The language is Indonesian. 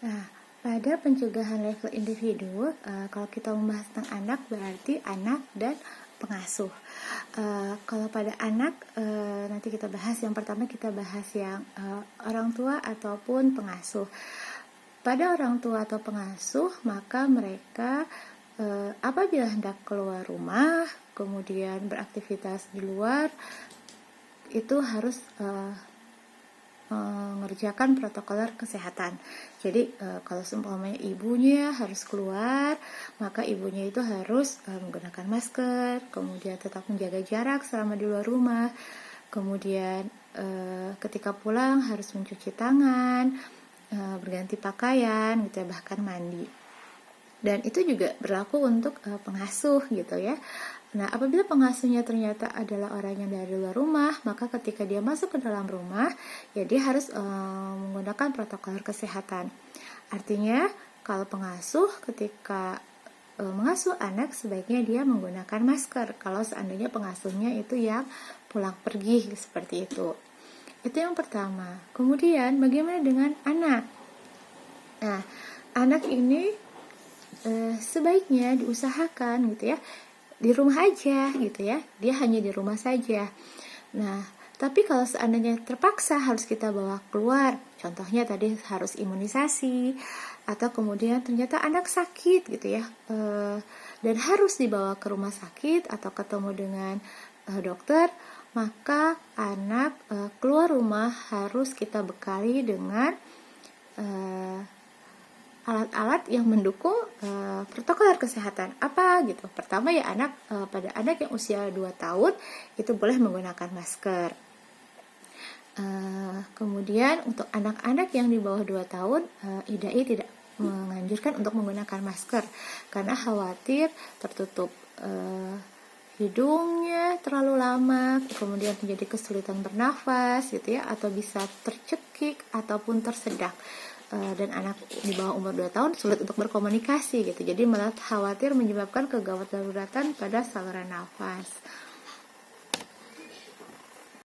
Nah, pada pencegahan level individu, kalau kita membahas tentang anak berarti anak dan pengasuh. Kalau pada anak, nanti kita bahas yang pertama, kita bahas yang orang tua ataupun pengasuh. Pada orang tua atau pengasuh, maka mereka apabila hendak keluar rumah, kemudian beraktivitas di luar, itu harus mengerjakan protokol kesehatan. Jadi kalau seumpamanya ibunya harus keluar, maka ibunya itu harus menggunakan masker, kemudian tetap menjaga jarak selama di luar rumah, kemudian ketika pulang harus mencuci tangan, berganti pakaian gitu ya, bahkan mandi. Dan itu juga berlaku untuk pengasuh gitu ya. Nah, apabila pengasuhnya ternyata adalah orang yang dari luar rumah, maka ketika dia masuk ke dalam rumah, ya dia harus menggunakan protokol kesehatan. Artinya, kalau pengasuh ketika mengasuh anak, sebaiknya dia menggunakan masker. Kalau seandainya pengasuhnya itu yang pulang pergi, seperti itu. Itu yang pertama. Kemudian, bagaimana dengan anak? Nah, anak ini sebaiknya diusahakan gitu ya, di rumah aja gitu ya, dia hanya di rumah saja. Nah, tapi kalau seandainya terpaksa harus kita bawa keluar, contohnya tadi harus imunisasi, atau kemudian ternyata anak sakit gitu ya, dan harus dibawa ke rumah sakit atau ketemu dengan dokter, maka anak keluar rumah harus kita bekali dengan alat-alat yang mendukung protokol kesehatan. Apa gitu? Pertama ya, pada anak yang usia 2 tahun itu boleh menggunakan masker. Kemudian untuk anak-anak yang di bawah 2 tahun, IDAI tidak menganjurkan untuk menggunakan masker karena khawatir tertutup hidungnya terlalu lama, kemudian menjadi kesulitan bernafas gitu ya, atau bisa tercekik ataupun tersedak. Dan anak di bawah umur 2 tahun sulit untuk berkomunikasi gitu. Jadi malah khawatir menyebabkan kegawat daruratan pada saluran nafas.